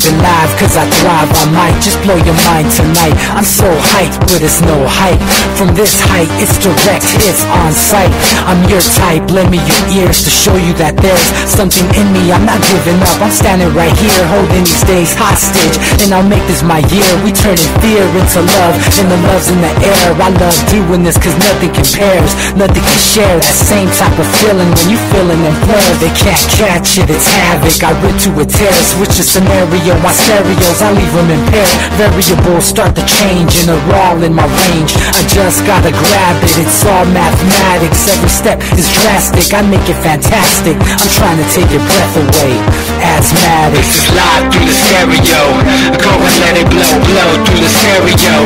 living live, cause I thrive. I might just blow your mind tonight. I'm so hyped, but it's no hype. From this height, it's direct, it's on sight. I'm your type, lend me your ears to show you that there's something in me. I'm not giving up, I'm standing right here, holding these days hostage, and I'll make this my year. We turning fear into love, and the love's in the air. I love doing this cause nothing compares, nothing can share that same type of feeling when you feeling them flare. They can't catch it, it's havoc. I rip to a tear, switch the scenario on stereos, I leave them impaired. Variables start to change and they're all in my range. I just gotta grab it, it's all mathematics. Every step is drastic, I make it fantastic. I'm trying to take your breath away, asthmatic. This is live through the stereo, go and let it blow, blow through the stereo.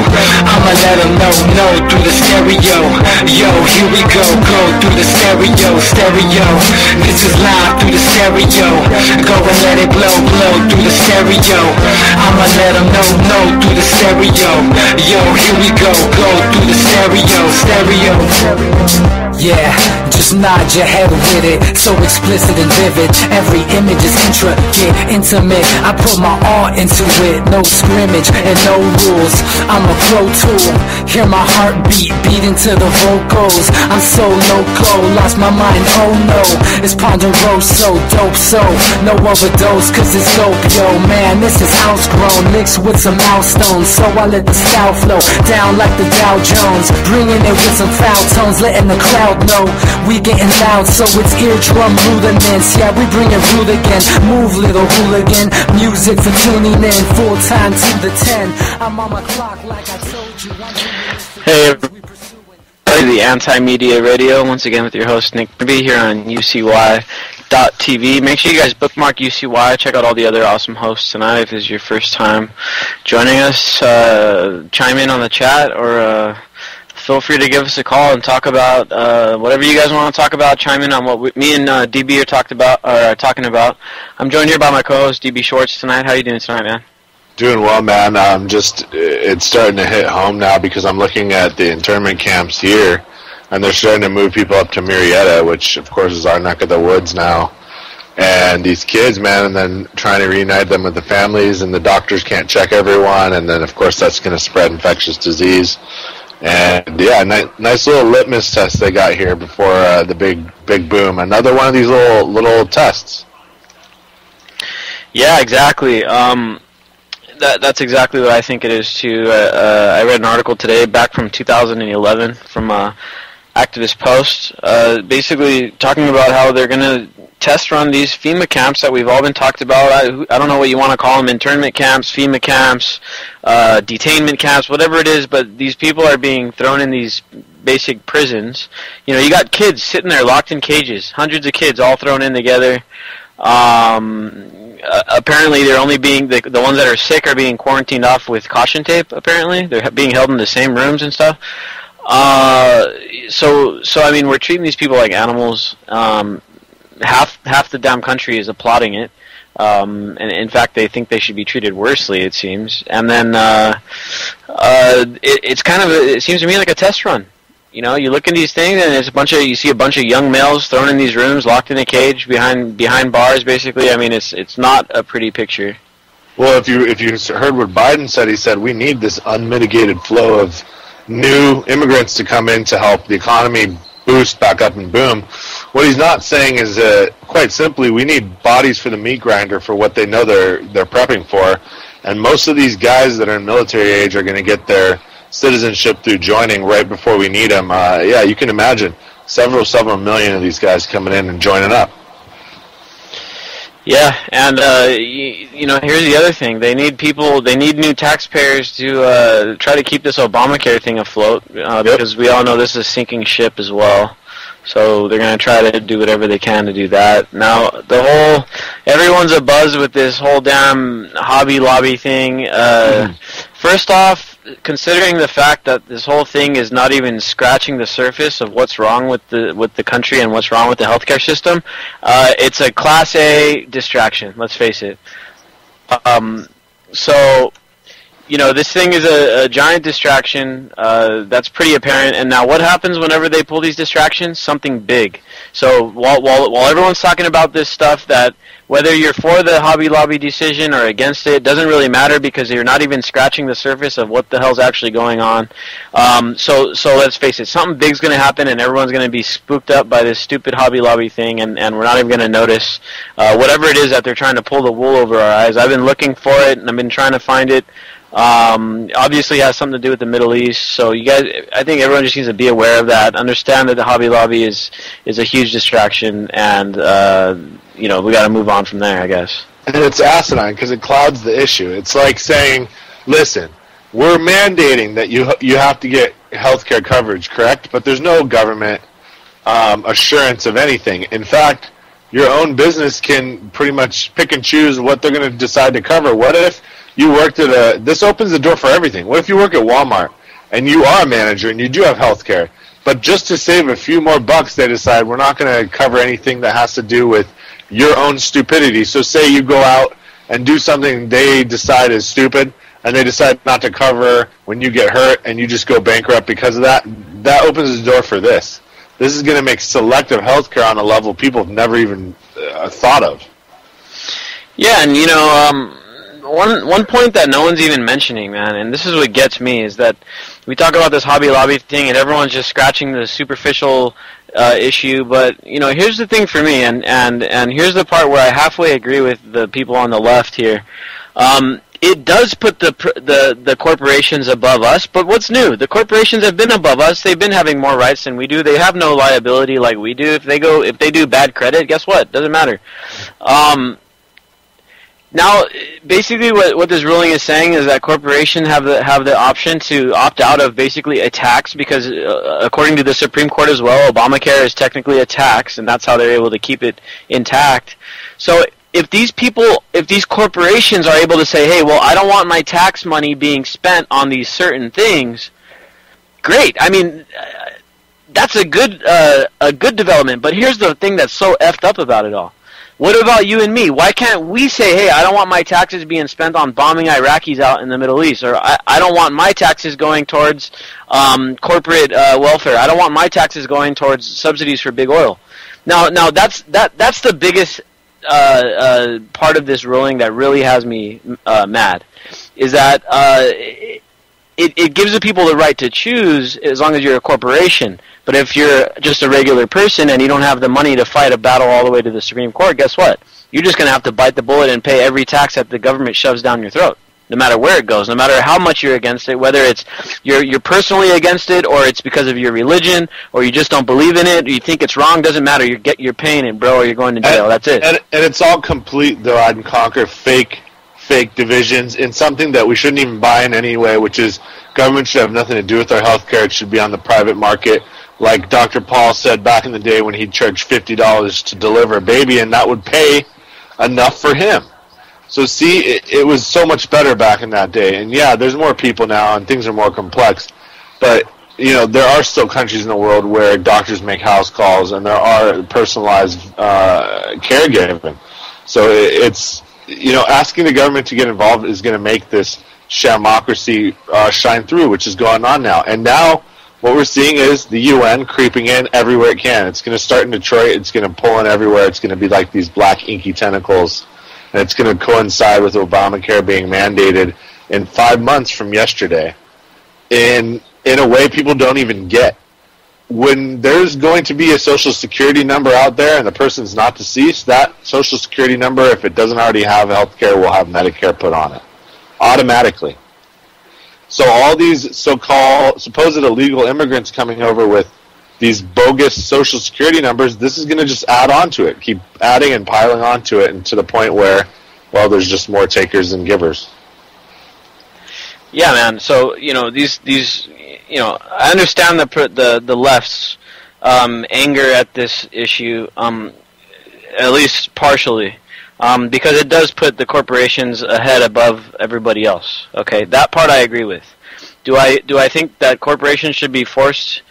I'ma let them know through the stereo. Yo, here we go through the stereo, stereo. This is live through the stereo, go and let it blow, blow through the stereo. I'ma let them know through the stereo. Yo, here we go through the stereo, stereo. Yeah, just nod your head with it, so explicit and vivid. Every image is intricate, intimate. I put my all into it, no scrimmage and no rules. I'm a pro tool, hear my heartbeat, beat into the vocals. I'm so loco, lost my mind, oh no. It's Ponderoso, dope, so no overdose, cause it's dope, yo. Man, this is house grown, mixed with some milestones. So I let the style flow down like the Dow Jones, bringing it with some foul tones, letting the crowd know we getting loud, so it's eardrum rudiments. Yeah, we bring it rude again. Move, little hooligan. Music for tuning in, full time to the 10. I'm on my clock like I told you. Hey everybody, the Anti-Media Radio, once again with your host Nick Kirby here on UCY.TV. Make sure you guys bookmark UCY. Check out all the other awesome hosts tonight. If this is your first time joining us, chime in on the chat or feel free to give us a call and talk about whatever you guys want to talk about. Chime in on what me and DB are talking about. I'm joined here by my co-host DB Schwartz tonight. How you doing tonight, man? Doing well, man. It's starting to hit home now because I'm looking at the internment camps here, and they're starting to move people up to Murrieta, which of course is our neck of the woods now. And these kids, man, and then trying to reunite them with the families, and the doctors can't check everyone, and then of course that's going to spread infectious disease. And yeah, nice little litmus test they got here before the big boom. Another one of these little tests. Yeah, exactly. That's exactly what I think it is too. I read an article today back from 2011 from Activist Post, basically talking about how they're going to test run these FEMA camps that we've all been talked about. I don't know what you want to call them, internment camps, FEMA camps, detainment camps, whatever it is, but these people are being thrown in these basic prisons. You know, you got kids sitting there locked in cages, hundreds of kids all thrown in together. Apparently they're only being, the ones that are sick are being quarantined off with caution tape, apparently. They're being held in the same rooms and stuff. So I mean, we're treating these people like animals. Half the damn country is applauding it. And in fact, they think they should be treated worsely, it seems. And then it seems to me like a test run. You know, you look at these things, and you see a bunch of young males thrown in these rooms, locked in a cage behind bars. Basically, I mean, it's not a pretty picture. Well, if you heard what Biden said, he said we need this unmitigated flow of new immigrants to come in to help the economy boost back up and boom. What he's not saying is quite simply we need bodies for the meat grinder for what they know they're prepping for, and most of these guys that are in military age are going to get their citizenship through joining right before we need them. Yeah, you can imagine several million of these guys coming in and joining up. Yeah, and you know, here's the other thing: they need new taxpayers to try to keep this Obamacare thing afloat, because we all know this is a sinking ship as well. So they're going to try to do whatever they can to do that. Now, everyone's abuzz with this whole damn Hobby Lobby thing. First off, considering the fact that this whole thing is not even scratching the surface of what's wrong with the country and what's wrong with the healthcare system, it's a Class A distraction. Let's face it. So, this thing is a giant distraction. That's pretty apparent. And now what happens whenever they pull these distractions? Something big. So while everyone's talking about this stuff, that whether you're for the Hobby Lobby decision or against it doesn't really matter, because you're not even scratching the surface of what the hell's actually going on. So let's face it, something big's going to happen, and everyone's going to be spooked up by this stupid Hobby Lobby thing, and we're not even going to notice whatever it is that they're trying to pull the wool over our eyes. I've been looking for it, and I've been trying to find it. Obviously it has something to do with the Middle East, so you guys, I think everyone just needs to be aware of that, understand that the Hobby Lobby is a huge distraction, and we got to move on from there, I guess. And it's asinine because it clouds the issue. It's like saying, listen, we're mandating that you have to get healthcare coverage, correct? But there's no government assurance of anything. In fact, your own business can pretty much pick and choose what they're going to decide to cover. What if you worked at this opens the door for everything. What if you work at Walmart and you are a manager and you do have health care, but just to save a few more bucks, they decide we're not going to cover anything that has to do with your own stupidity. So say you go out and do something they decide is stupid, and they decide not to cover when you get hurt and you just go bankrupt because of that. That opens the door for this. This is going to make selective health care on a level people have never even thought of. Yeah, and one point that no one's even mentioning, man, and this is what gets me, is that we talk about this Hobby Lobby thing and everyone's just scratching the superficial issue, but here's the thing for me, and here's the part where I halfway agree with the people on the left here. It does put the corporations above us, but what's new? The corporations have been above us. They've been having more rights than we do. They have no liability like we do. If they do bad credit, guess what? Doesn't matter. Now, basically, what this ruling is saying is that corporations have the option to opt out of basically a tax, because according to the Supreme Court as well, Obamacare is technically a tax, and that's how they're able to keep it intact. So if these corporations are able to say, hey, well, I don't want my tax money being spent on these certain things, great. I mean, that's a good development. But here's the thing that's so effed up about it all. What about you and me? Why can't we say, hey, I don't want my taxes being spent on bombing Iraqis out in the Middle East, or I don't want my taxes going towards corporate welfare. I don't want my taxes going towards subsidies for big oil. Now that's the biggest part of this ruling that really has me mad, is that it gives the people the right to choose as long as you're a corporation. But if you're just a regular person and you don't have the money to fight a battle all the way to the Supreme Court, guess what? You're just going to have to bite the bullet and pay every tax that the government shoves down your throat, no matter where it goes, no matter how much you're against it, whether it's you're personally against it, or it's because of your religion, or you just don't believe in it, or you think it's wrong. Doesn't matter. You're paying it, bro, or you're going to jail. That's it. And it's all complete divide and conquer, fake divisions in something that we shouldn't even buy in anyway, which is government should have nothing to do with our health care. It should be on the private market. Like Dr. Paul said back in the day when he charged $50 to deliver a baby, and that would pay enough for him. So see, it was so much better back in that day. And yeah, there's more people now and things are more complex. But, there are still countries in the world where doctors make house calls and there are personalized caregiving. So it's, asking the government to get involved is going to make this shamocracy shine through, which is going on now. And now what we're seeing is the UN creeping in everywhere it can. It's going to start in Detroit. It's going to pull in everywhere. It's going to be like these black inky tentacles. And it's going to coincide with Obamacare being mandated in 5 months from yesterday in a way people don't even get. When there's going to be a Social Security number out there and the person's not deceased, that Social Security number, if it doesn't already have health care, will have Medicare put on it automatically. So all these so-called supposed illegal immigrants coming over with these bogus Social Security numbers, this is going to just add on to it, keep adding and piling onto it, and to the point where, well, there's just more takers than givers. Yeah, man. So these I understand the left's anger at this issue, at least partially, because it does put the corporations ahead above everybody else. Okay, that part I agree with. Do I think that corporations should be forced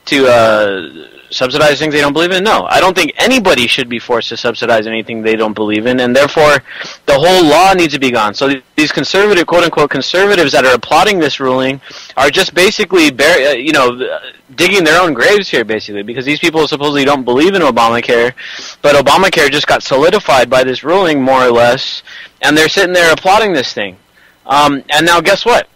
to subsidize things they don't believe in? No. I don't think anybody should be forced to subsidize anything they don't believe in, and therefore the whole law needs to be gone. So these conservative, quote-unquote conservatives that are applauding this ruling are just basically digging their own graves here, basically, because these people supposedly don't believe in Obamacare, but Obamacare just got solidified by this ruling, more or less, and they're sitting there applauding this thing. And now guess what?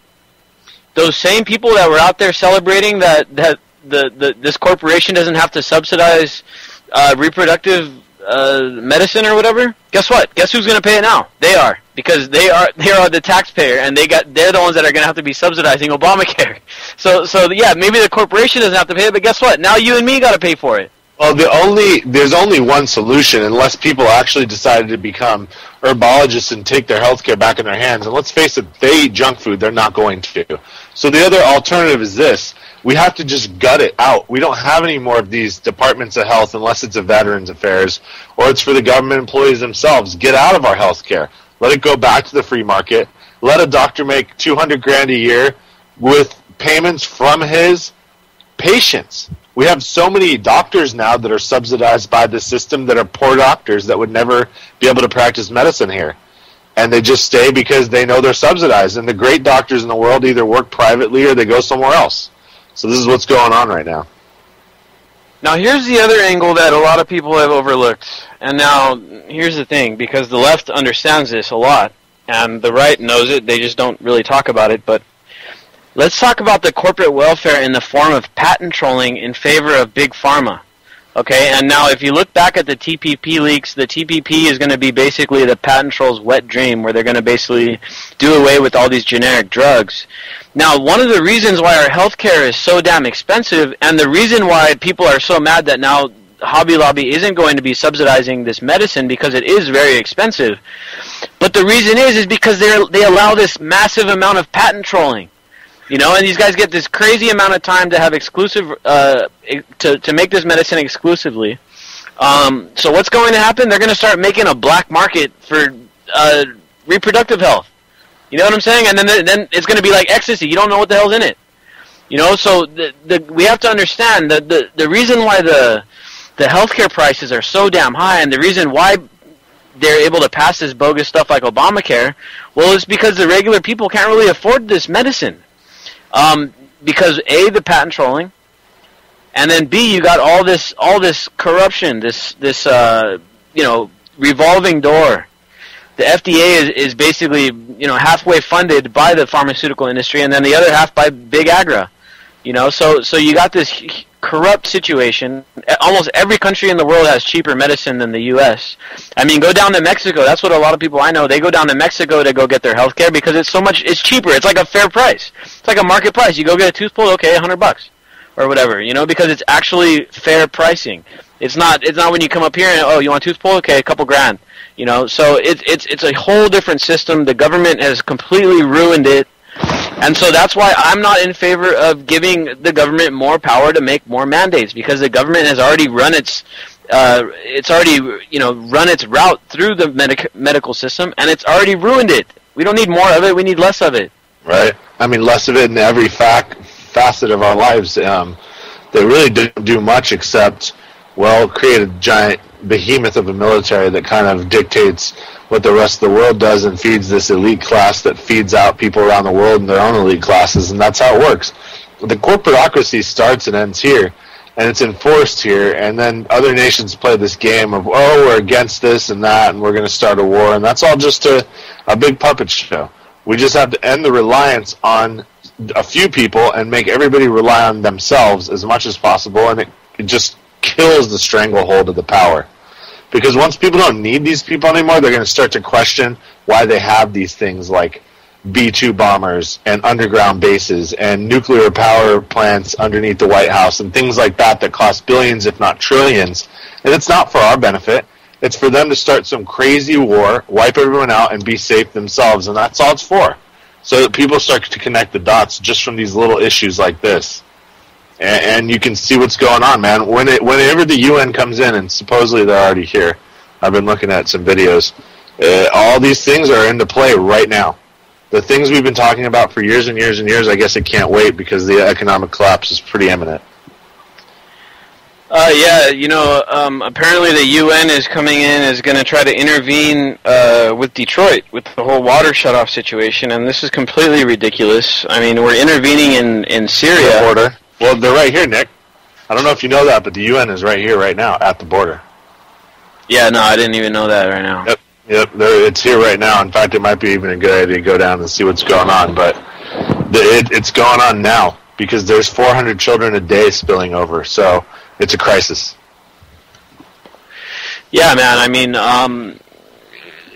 Those same people that were out there celebrating that this corporation doesn't have to subsidize reproductive medicine or whatever. Guess what? Guess who's going to pay it now? They are, because they are the taxpayer, and they're the ones that are going to have to be subsidizing Obamacare. So yeah, maybe the corporation doesn't have to pay it, but guess what? Now you and me got to pay for it. Well, there's only one solution, unless people actually decided to become herbologists and take their healthcare back in their hands. And let's face it, they eat junk food. They're not going to. So the other alternative is this. We have to just gut it out. We don't have any more of these departments of health unless it's a Veterans Affairs or it's for the government employees themselves. Get out of our healthcare. Let it go back to the free market. Let a doctor make $200,000 a year with payments from his patients. We have so many doctors now that are subsidized by the system that are poor doctors that would never be able to practice medicine here. And they just stay because they know they're subsidized. And the great doctors in the world either work privately or they go somewhere else. So this is what's going on right now. Now here's the other angle that a lot of people have overlooked. And now here's the thing, because the left understands this a lot, and the right knows it, they just don't really talk about it. But let's talk about the corporate welfare in the form of patent trolling in favor of big pharma. Okay, and now if you look back at the TPP leaks, the TPP is going to be basically the patent trolls' wet dream, where they're going to basically do away with all these generic drugs. Now, one of the reasons why our healthcare is so damn expensive, and the reason why people are so mad that now Hobby Lobby isn't going to be subsidizing this medicine, because it is very expensive, but the reason is because they allow this massive amount of patent trolling. You know, and these guys get this crazy amount of time to have exclusive, to make this medicine exclusively. So what's going to happen? They're going to start making a black market for reproductive health. You know what I'm saying? And then it's going to be like ecstasy. You don't know what the hell's in it. You know, so we have to understand that the reason why the healthcare prices are so damn high, and the reason why they're able to pass this bogus stuff like Obamacare, well, it's because the regular people can't really afford this medicine. Because A, the patent trolling, and then B, you got all this corruption, this revolving door. The FDA is basically, halfway funded by the pharmaceutical industry, and then the other half by Big Agra. So you got this corrupt situation. Almost every country in the world has cheaper medicine than the U.S. I mean, go down to Mexico. That's what a lot of people I know, they go down to Mexico to go get their health care because it's cheaper. It's like a fair price. It's like a market price. You go get a tooth pulled, okay, $100 or whatever, because it's actually fair pricing. It's not when you come up here and, oh, you want a tooth pulled? Okay, a couple grand. So it's a whole different system. The government has completely ruined it. And so that's why I'm not in favor of giving the government more power to make more mandates, because the government has already run its route through the medical system, and it's already ruined it. We don't need more of it. We need less of it. Right. I mean, less of it in every facet of our lives. They really didn't do much except, create a giant behemoth of a military that kind of dictates what the rest of the world does and feeds this elite class that feeds out people around the world in their own elite classes, and that's how it works. The corporatocracy starts and ends here, and it's enforced here, and then other nations play this game of, we're against this and that, and we're going to start a war, and that's all just a big puppet show. We just have to end the reliance on a few people and make everybody rely on themselves as much as possible, and it just kills the stranglehold of the power. Because once people don't need these people anymore, they're going to start to question why they have these things like B-2 bombers and underground bases and nuclear power plants underneath the White House and things like that cost billions, if not trillions. And it's not for our benefit. It's for them to start some crazy war, wipe everyone out, and be safe themselves. And that's all it's for. So that people start to connect the dots just from these little issues like this. And you can see what's going on, man. Whenever the UN comes in, and supposedly they're already here, I've been looking at some videos, all these things are into play right now. The things we've been talking about for years and years and years, I guess it can't wait because the economic collapse is pretty imminent. Yeah, apparently the UN is coming in, is going to try to intervene with Detroit, with the whole water shutoff situation, and this is completely ridiculous. I mean, we're intervening in Syria. The border. Well, they're right here, Nick. I don't know if you know that, but the UN is right here, right now, at the border. Yeah, no, I didn't even know that right now. Yep, it's here right now. In fact, it might be even a good idea to go down and see what's going on, but it's going on now, because there's 400 children a day spilling over, so it's a crisis. Yeah, man. I mean,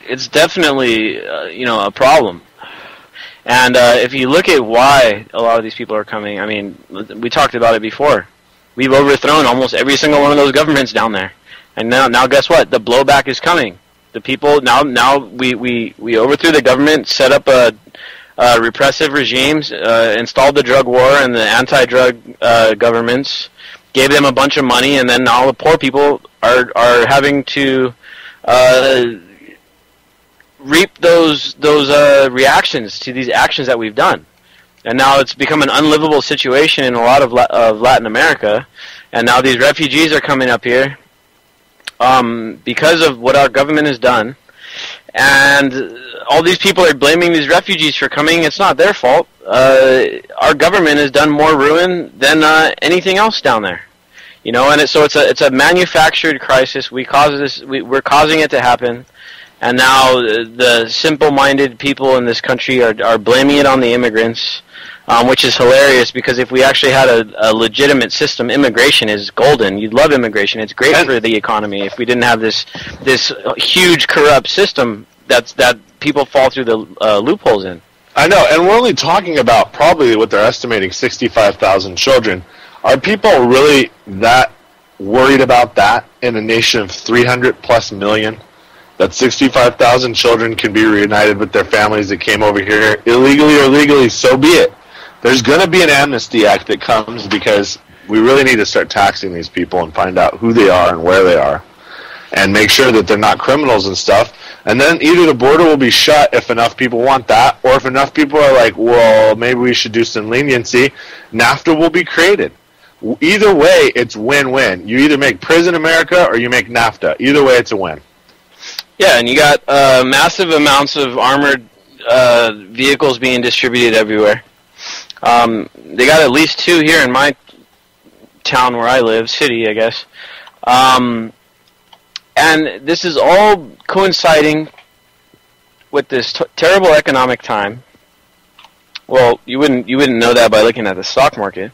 it's definitely a problem. And if you look at why a lot of these people are coming, I mean, we talked about it before. We've overthrown almost every single one of those governments down there, and now guess what? The blowback is coming. The people now we overthrew the government, set up repressive regimes, installed the drug war and the anti-drug governments, gave them a bunch of money, and then now the poor people are having to reap those reactions to these actions that we've done. And now it's become an unlivable situation in a lot of Latin America, and now these refugees are coming up here because of what our government has done. And all these people are blaming these refugees for coming. It's not their fault. Our government has done more ruin than anything else down there, And so it's a manufactured crisis. We're causing it to happen, and now the simple-minded people in this country are blaming it on the immigrants, which is hilarious, because if we actually had a legitimate system, immigration is golden. You'd love immigration. It's great for the economy. If we didn't have this huge corrupt system that people fall through the loopholes in. I know, and we're only talking about probably what they're estimating, 65,000 children. Are people really that worried about that in a nation of 300+ million? That 65,000 children can be reunited with their families that came over here illegally or legally, so be it. There's going to be an amnesty act that comes, because we really need to start taxing these people and find out who they are and where they are, and make sure that they're not criminals and stuff. And then either the border will be shut if enough people want that, or if enough people are like, well, maybe we should do some leniency, NAFTA will be created. Either way, it's win-win. You either make prison America or you make NAFTA. Either way, it's a win. Yeah, and you got massive amounts of armored vehicles being distributed everywhere. They got at least 2 here in my town where I live, city, I guess. And this is all coinciding with this terrible economic time. Well, you wouldn't know that by looking at the stock market.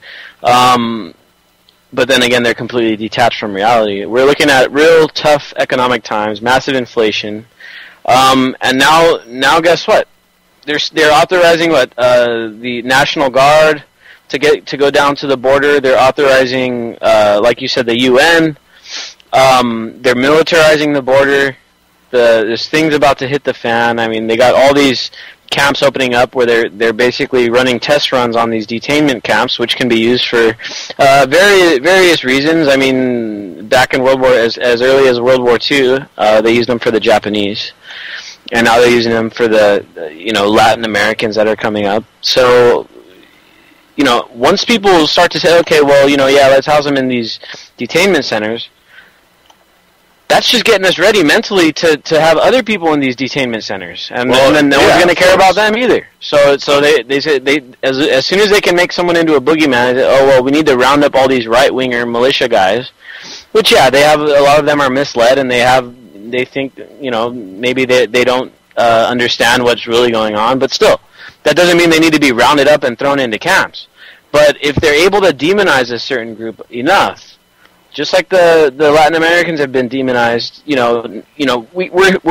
But then again, they're completely detached from reality. We're looking at real tough economic times, massive inflation, and now guess what? They're authorizing the National Guard to go down to the border. They're authorizing, like you said, the UN. They're militarizing the border. There's things about to hit the fan. I mean, they got all these camps opening up where they're basically running test runs on these detainment camps, which can be used for various reasons. I mean, back in World War, as early as World War II, they used them for the Japanese, and now they're using them for the Latin Americans that are coming up. So, once people start to say, okay, well, let's house them in these detainment centers, that's just getting us ready mentally to have other people in these detainment centers, and then no one's going to care about them either. So they say as soon as they can make someone into a boogeyman, they say, oh well, we need to round up all these right winger militia guys, which they have, a lot of them are misled, and they think maybe they don't understand what's really going on, but still, that doesn't mean they need to be rounded up and thrown into camps. But if they're able to demonize a certain group enough, just like the Latin Americans have been demonized, we're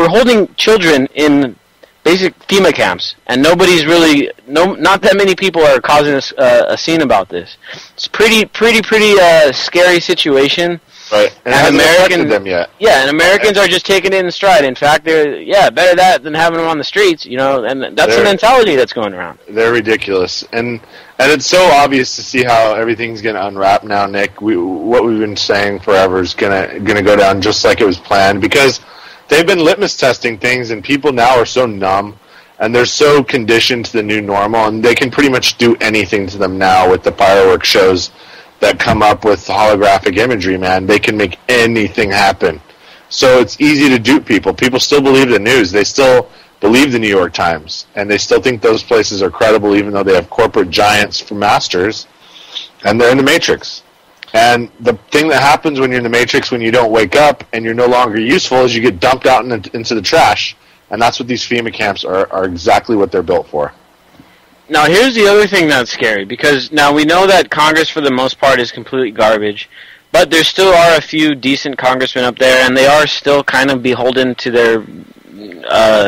holding children in basic FEMA camps, and nobody's really, not that many people are causing a scene about this. It's pretty scary situation. Right, and it hasn't affected them yet. Yeah, and Americans are just taking it in stride. In fact, better that than having them on the streets, and that's the mentality that's going around. They're ridiculous, and it's so obvious to see how everything's going to unwrap now, Nick. What we've been saying forever is going to go down just like it was planned, because they've been litmus testing things, and people now are so numb, and they're so conditioned to the new normal, and they can pretty much do anything to them now with the fireworks shows that come up with holographic imagery, man. They can make anything happen. So it's easy to dupe people. People still believe the news. They still believe the New York Times, and they still think those places are credible, even though they have corporate giants for masters, and they're in the Matrix. And the thing that happens when you're in the Matrix, when you don't wake up and you're no longer useful, is you get dumped out into the trash. And that's what these FEMA camps are exactly what they're built for. Now, here's the other thing that's scary, because now we know that Congress, for the most part, is complete garbage, but there still are a few decent congressmen up there, and they are still kind of beholden to their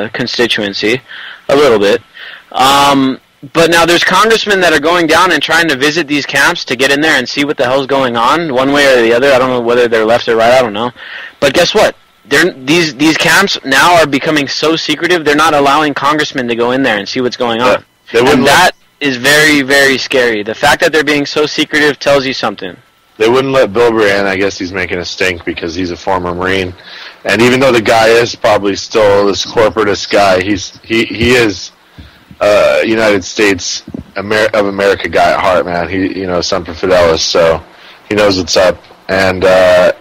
constituency, a little bit. But now there's congressmen that are going down and trying to visit these camps to get in there and see what the hell's going on, one way or the other. I don't know whether they're left or right, I don't know. But guess what? These camps now are becoming so secretive, they're not allowing congressmen to go in there and see what's going on. And that is very, very scary. The fact that they're being so secretive tells you something. They wouldn't let Bilber in. I guess he's making a stink because he's a former Marine. And even though the guy is probably still this corporatist guy, he is United States of America guy at heart, man. He, Semper Fidelis, so he knows what's up. And I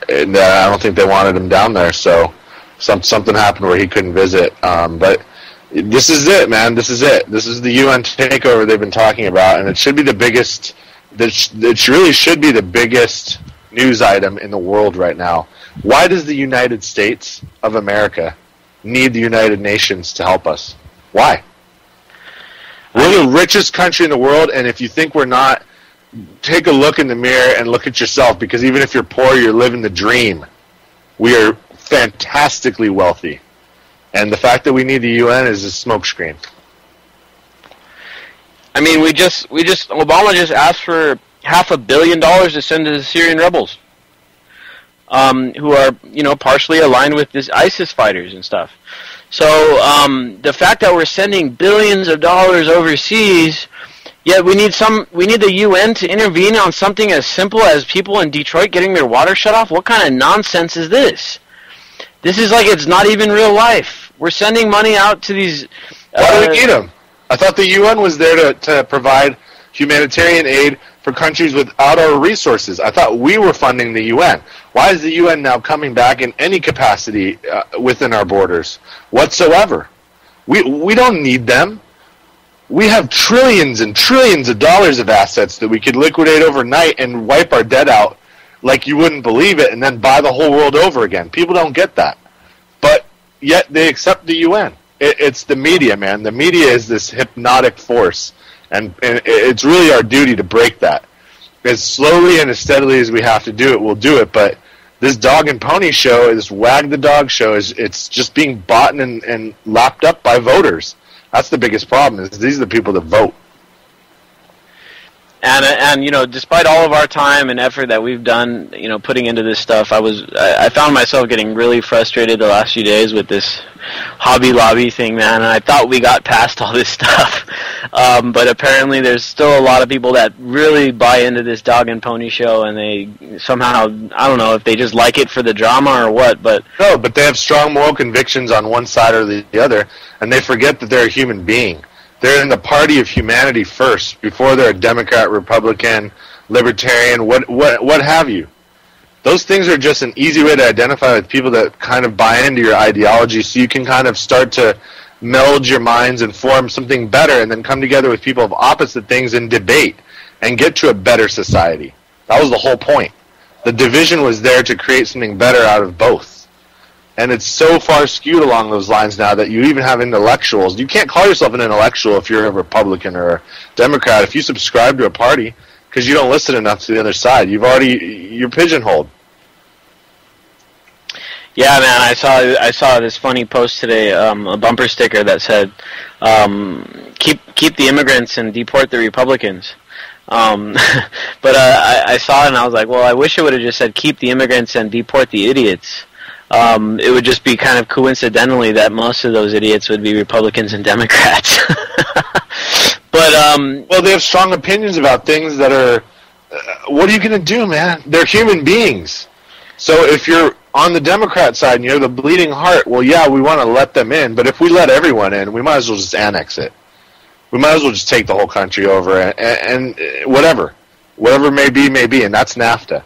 don't think they wanted him down there, so something happened where he couldn't visit. But this is it, man. This is it. This is the UN takeover they've been talking about, and it should be the biggest. It really should be the biggest news item in the world right now. Why does the United States of America need the United Nations to help us? Why? We're the richest country in the world, and if you think we're not, take a look in the mirror and look at yourself, because even if you're poor, you're living the dream. We are fantastically wealthy. And the fact that we need the UN is a smokescreen. I mean, Obama just asked for $500 million to send to the Syrian rebels, who are, partially aligned with this ISIS fighters and stuff. So the fact that we're sending billions of dollars overseas, yet we need the UN to intervene on something as simple as people in Detroit getting their water shut off. What kind of nonsense is this? This is like it's not even real life. We're sending money out to these... Why do we need them? I thought the UN was there to provide humanitarian aid for countries without our resources. I thought we were funding the UN. Why is the UN now coming back in any capacity within our borders whatsoever? We don't need them. We have trillions and trillions of dollars of assets that we could liquidate overnight and wipe our debt out like you wouldn't believe it, and then buy the whole world over again. People don't get that. But yet they accept the UN. It's the media, man. The media is this hypnotic force, and it's really our duty to break that. As slowly and as steadily as we have to do it, we'll do it. But this dog and pony show, this wag the dog show, it's just being bought and lapped up by voters. That's the biggest problem, is these are the people that vote. And despite all of our time and effort that we've done, putting into this stuff, I found myself getting really frustrated the last few days with this Hobby Lobby thing, man. And I thought we got past all this stuff, but apparently there's still a lot of people that really buy into this dog and pony show, and they somehow, I don't know if they just like it for the drama or what, but no, but they have strong moral convictions on one side or the other, and they forget that they're a human being. They're in the party of humanity first, before they're a Democrat, Republican, Libertarian, what have you. Those things are just an easy way to identify with people that kind of buy into your ideology, so you can kind of start to meld your minds and form something better, and then come together with people of opposite things and debate and get to a better society. That was the whole point. The division was there to create something better out of both. And it's so far skewed along those lines now that you even have intellectuals. You can't call yourself an intellectual if you're a Republican or a Democrat. If you subscribe to a party because you don't listen enough to the other side, you're pigeonholed. Yeah, man, I saw this funny post today, a bumper sticker that said, keep the immigrants and deport the Republicans. But I saw it and I was like, well, I wish it would have just said keep the immigrants and deport the idiots. It would just be kind of coincidentally that most of those idiots would be Republicans and Democrats. But well, they have strong opinions about things that are. What are you going to do, man? They're human beings. So if you're on the Democrat side and you're the bleeding heart, well, yeah, we want to let them in. But if we let everyone in, we might as well just annex it. We might as well just take the whole country over and whatever. whatever may be, and that's NAFTA.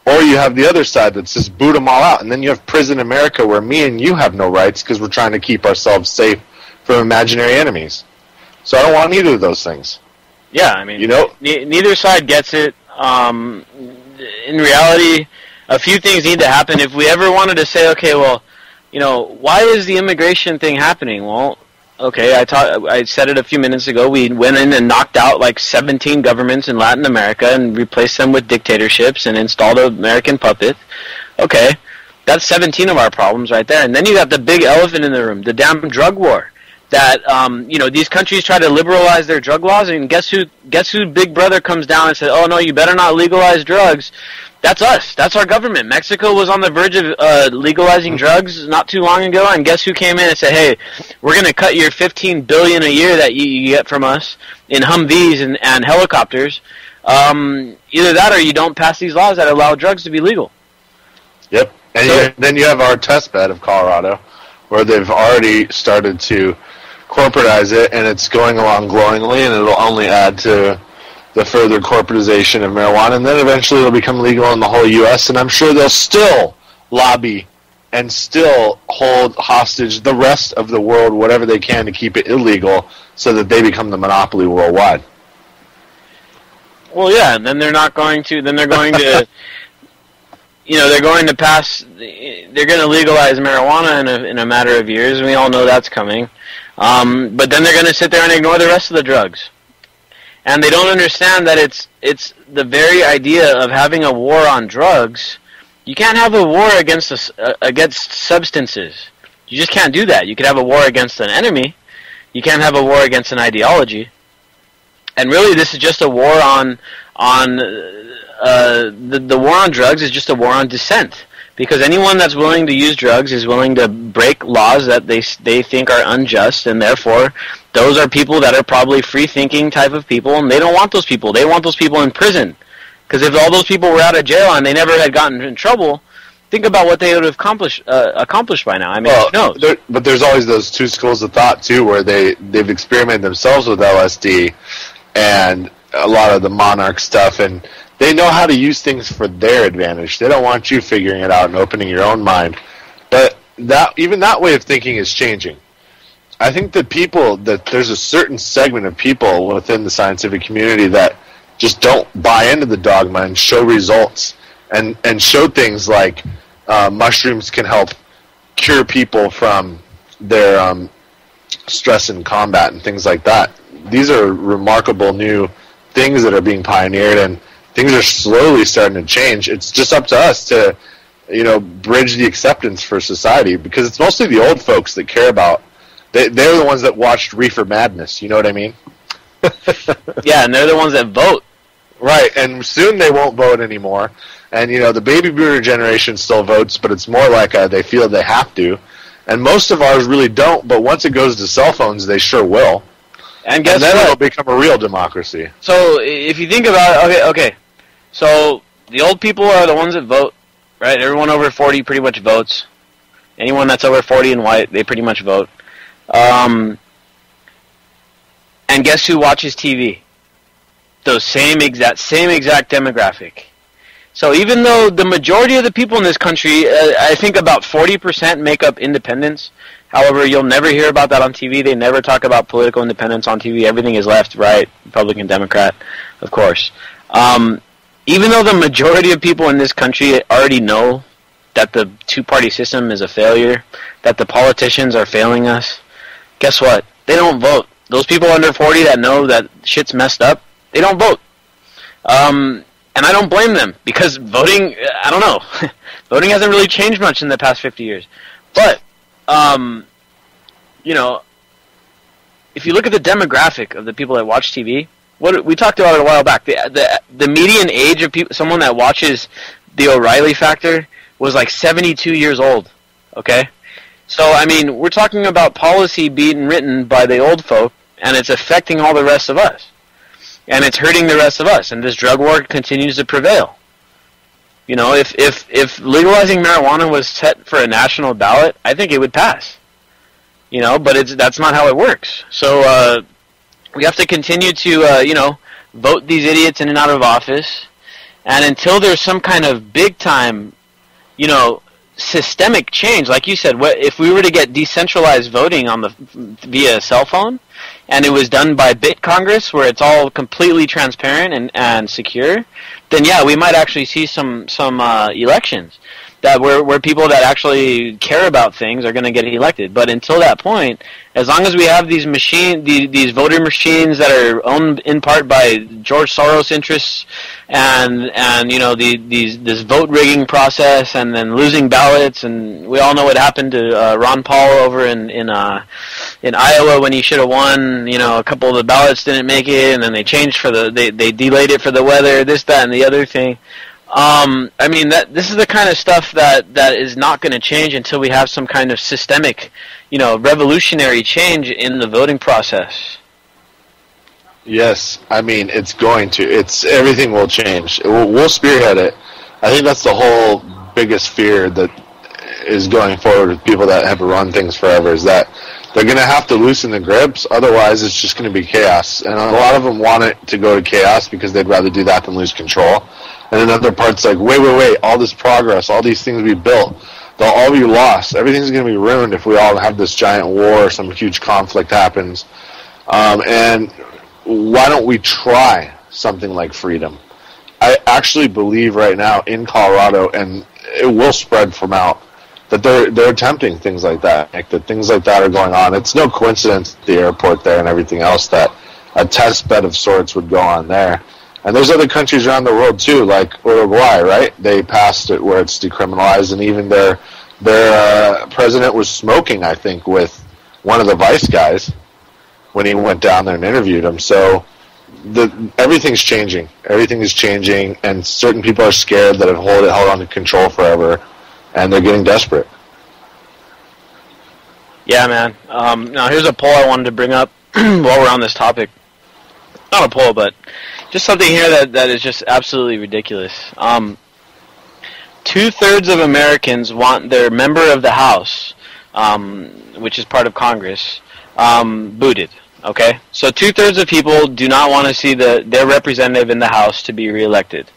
Or you have the other side that says boot them all out, and then you have Prison America where me and you have no rights because we're trying to keep ourselves safe from imaginary enemies. So I don't want either of those things. Yeah, I mean, you know, neither side gets it. In reality, a few things need to happen. If we ever wanted to say, okay, well, you know, why is the immigration thing happening? Well, okay, I said it a few minutes ago. We went in and knocked out like 17 governments in Latin America and replaced them with dictatorships and installed an American puppet. Okay, that's 17 of our problems right there. And then you got the big elephant in the room, the damn drug war. That you know, these countries try to liberalize their drug laws, and guess who Big Brother comes down and says, "Oh no, you better not legalize drugs." That's us. That's our government. Mexico was on the verge of legalizing drugs not too long ago, and guess who came in and said, "Hey, we're going to cut your $15 billion a year that you get from us in Humvees and helicopters." Either that, or you don't pass these laws that allow drugs to be legal. Yep. And then you have our test bed of Colorado, where they've already started to corporatize it, and it's going along glowingly, and it'll only add to the further corporatization of marijuana, and then eventually it'll become legal in the whole U.S., and I'm sure they'll still lobby and still hold hostage the rest of the world, whatever they can, to keep it illegal so that they become the monopoly worldwide. Well, yeah, and then they're going to, you know, they're going to legalize marijuana in a matter of years, and we all know that's coming. But then they're going to sit there and ignore the rest of the drugs. And they don't understand that it's the very idea of having a war on drugs. You can't have a war against substances. You just can't do that. You could have a war against an enemy. You can't have a war against an ideology. And really, this is just a war on the war on drugs is just a war on dissent. Because anyone that's willing to use drugs is willing to break laws that they think are unjust, and therefore those are people that are probably free-thinking type of people, and they don't want those people. They want those people in prison. Because if all those people were out of jail and they never had gotten in trouble, think about what they would have accomplished by now. I mean, no. But there's always those two schools of thought, too, where they've experimented themselves with LSD and a lot of the monarch stuff, and they know how to use things for their advantage. They don't want you figuring it out and opening your own mind. But even that way of thinking is changing. I think that there's a certain segment of people within the scientific community that just don't buy into the dogma and show results and show things like mushrooms can help cure people from their stress in combat and things like that. These are remarkable new things that are being pioneered, and things are slowly starting to change. It's just up to us to, you know, bridge the acceptance for society, because it's mostly the old folks that care about. They're the ones that watched Reefer Madness. You know what I mean? Yeah, and they're the ones that vote. Right, and soon they won't vote anymore. And, you know, the baby boomer generation still votes, but it's more like they feel they have to. And most of ours really don't, but once it goes to cell phones, they sure will. And guess then what? It'll become a real democracy. So if you think about it, okay. So the old people are the ones that vote, right? Everyone over 40 pretty much votes. Anyone that's over 40 and white, they pretty much vote. And guess who watches TV? Those same exact demographic. So even though the majority of the people in this country, I think about 40% make up independents. However, you'll never hear about that on TV. They never talk about political independence on TV. Everything is left, right, Republican, Democrat, of course. Even though the majority of people in this country already know that the two-party system is a failure, that the politicians are failing us, guess what? They don't vote. Those people under 40 that know that shit's messed up, they don't vote. And I don't blame them, because voting, I don't know. Voting hasn't really changed much in the past 50 years. But, you know, if you look at the demographic of the people that watch TV, we talked about it a while back. The median age of someone that watches The O'Reilly Factor was like 72 years old. Okay? So, I mean, we're talking about policy being written by the old folk, and it's affecting all the rest of us. And it's hurting the rest of us, and this drug war continues to prevail. You know, if legalizing marijuana was set for a national ballot, I think it would pass. You know, but that's not how it works. So we have to continue to, you know, vote these idiots in and out of office, and until there's some kind of big-time, systemic change, like you said, if we were to get decentralized voting via cell phone, and it was done by BitCongress, where it's all completely transparent and secure, then yeah, we might actually see some elections that where people that actually care about things are going to get elected. But until that point, as long as we have these these voter machines that are owned in part by George Soros interests, and this vote rigging process, and then losing ballots, and we all know what happened to Ron Paul over in Iowa when he should have won. A couple of the ballots didn't make it, and then they changed they delayed it for the weather, this, that, and the other thing. This is the kind of stuff that is not going to change until we have some kind of systemic, revolutionary change in the voting process. Yes, it's going to. Everything will change. We'll spearhead it. I think that's the whole biggest fear that is going forward with people that have run things forever, is that they're going to have to loosen the grips, otherwise it's just going to be chaos. And a lot of them want it to go to chaos because they'd rather do that than lose control. And then other parts like, wait, all this progress, all these things we built, they'll all be lost. Everything's going to be ruined if we all have this giant war or some huge conflict happens. And why don't we try something like freedom? I actually believe right now in Colorado, and it will spread from out, that they're attempting things like that. Like that things like that are going on. It's no coincidence at the airport there and everything else that a test bed of sorts would go on there. And there's other countries around the world too, like Uruguay, right? They passed it where it's decriminalized, and even their president was smoking, I think, with one of the vice guys when he went down there and interviewed him. So everything's changing. Everything is changing, and certain people are scared that it held on to control forever, and they're getting desperate. Yeah, man. Now here's a poll I wanted to bring up while we're on this topic. Not a poll, but just something here that is just absolutely ridiculous. 2/3 of Americans want their member of the House, which is part of Congress, booted. Okay, so 2/3 of people do not want to see their representative in the House to be reelected.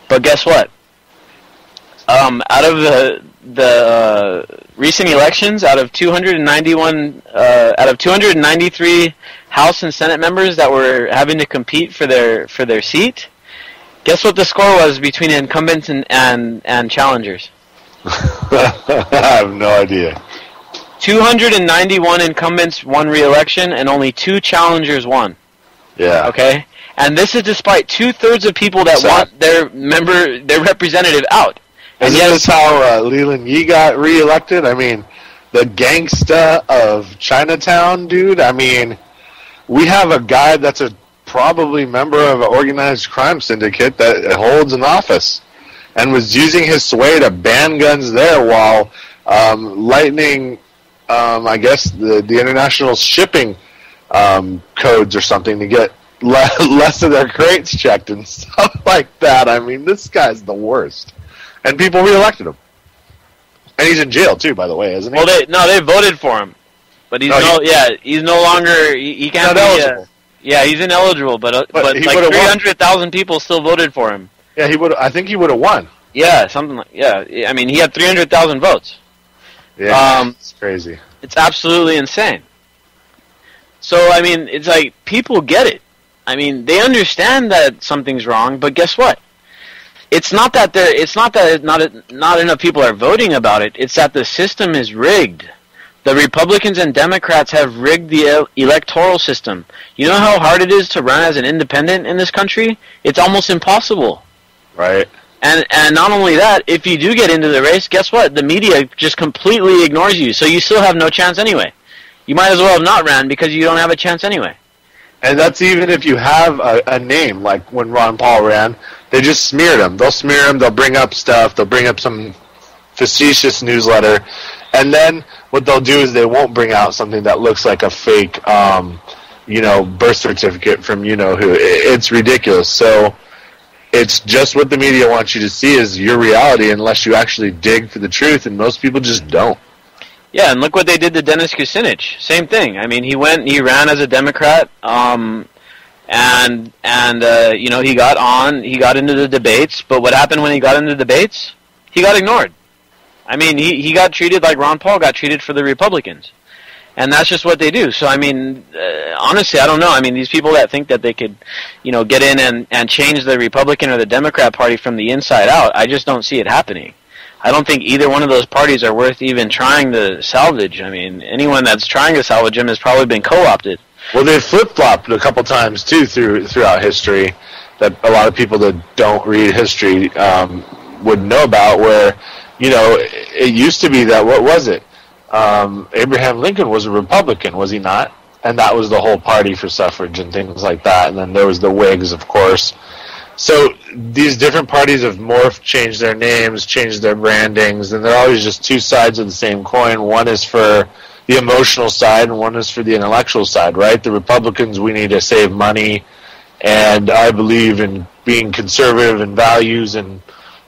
But guess what? Out of the recent elections, out of 293 House and Senate members that were having to compete for their seat, guess what the score was between incumbents and challengers? I have no idea. 291 incumbents won re-election, and only 2 challengers won. Yeah. Okay? And this is despite 2/3 of people that want their representative out. Isn't this how Leland Yee got re-elected? The gangsta of Chinatown, dude. We have a guy that's a probably member of an organized crime syndicate that holds an office and was using his sway to ban guns there while lightening, I guess, the international shipping codes or something to get less of their crates checked and stuff like that. This guy's the worst. And people reelected him. And he's in jail too, by the way, isn't he? Well, they voted for him, but he's he's no longer he can't be eligible. He's ineligible, but like 300,000 people still voted for him. Yeah, he would. I think he would have won. Yeah, something like he had 300,000 votes. Yeah, it's crazy. It's absolutely insane. So it's like people get it. They understand that something's wrong, but guess what? It's not that not enough people are voting about it. It's that the system is rigged. The Republicans and Democrats have rigged the electoral system. You know how hard it is to run as an independent in this country? It's almost impossible. Right. And not only that, if you do get into the race, guess what? The media just completely ignores you, so you still have no chance anyway. You might as well have not ran because you don't have a chance anyway. And that's even if you have a name, like when Ron Paul ran, they just smeared him. They'll smear him, they'll bring up stuff, they'll bring up some facetious newsletter, and then what they'll do is they won't bring out something that looks like a fake, birth certificate from who. It's ridiculous. So it's just what the media wants you to see is your reality unless you actually dig for the truth, and most people just don't. Yeah, and look what they did to Dennis Kucinich. Same thing. He ran as a Democrat, and and he got into the debates. But what happened when he got into the debates? He got ignored. I mean, he got treated like Ron Paul got treated for the Republicans. And that's just what they do. So, I mean, honestly, I don't know. I mean, these people that think that they could, get in and change the Republican or the Democrat Party from the inside out, I just don't see it happening. I don't think either one of those parties are worth even trying to salvage. I mean, anyone that's trying to salvage them has probably been co-opted. Well, they've flip-flopped a couple times, too, throughout history, that a lot of people that don't read history would know about, where, it used to be that, what was it? Abraham Lincoln was a Republican, was he not? And that was the whole party for suffrage and things like that. And then there was the Whigs, of course. So these different parties have morphed, changed their names, changed their brandings, and they're always just two sides of the same coin. One is for the emotional side, and one is for the intellectual side, right? The Republicans, we need to save money, and I believe in being conservative in values and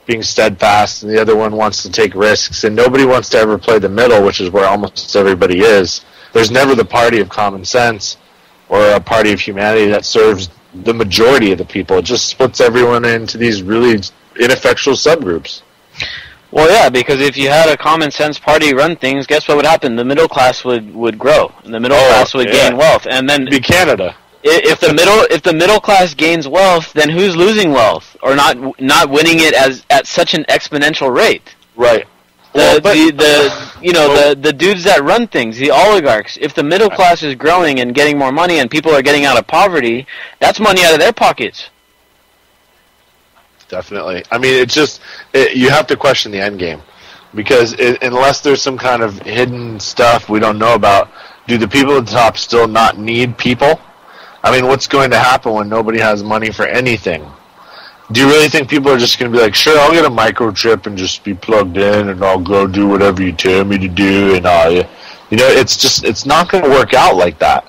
being steadfast, and the other one wants to take risks, and nobody wants to ever play the middle, which is where almost everybody is. There's never the party of common sense or a party of humanity that serves the majority of the people. It just splits everyone into these really ineffectual subgroups. Well, yeah, because if you had a common sense party run things, guess what would happen? The middle class would grow, and the middle class would gain wealth, and then it'd be Canada. If the middle class gains wealth, then who's losing wealth or not winning it at such an exponential rate? Right. The dudes that run things, the oligarchs. If the middle class is growing and getting more money, and people are getting out of poverty, that's money out of their pockets. Definitely. I mean, you have to question the end game, because unless there's some kind of hidden stuff we don't know about, do the people at the top still not need people? I mean, what's going to happen when nobody has money for anything? Do you really think people are just going to be like, sure, I'll get a microchip and just be plugged in, and I'll go do whatever you tell me to do, and it's not going to work out like that.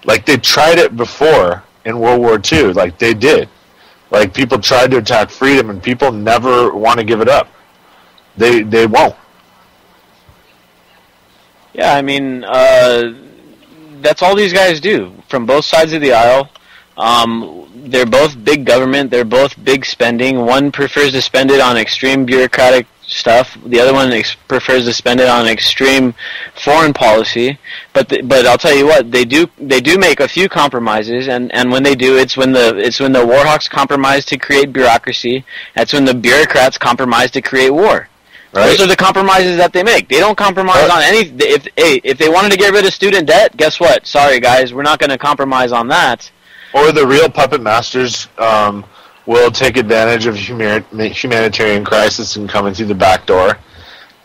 Like, they tried it before in World War II, like they did. Like, people tried to attack freedom, and people never want to give it up. They won't. Yeah, I mean, that's all these guys do from both sides of the aisle. They're both big government. They're both big spending. One prefers to spend it on extreme bureaucratic stuff. The other one prefers to spend it on extreme foreign policy. But I'll tell you what, they do make a few compromises, and when they do, it's when the warhawks compromise to create bureaucracy. That's when the bureaucrats compromise to create war. Right. Those are the compromises that they make. They don't compromise on anything. If they wanted to get rid of student debt, guess what? Sorry, guys, we're not going to compromise on that. Or the real puppet masters will take advantage of humanitarian crisis and come in through the back door,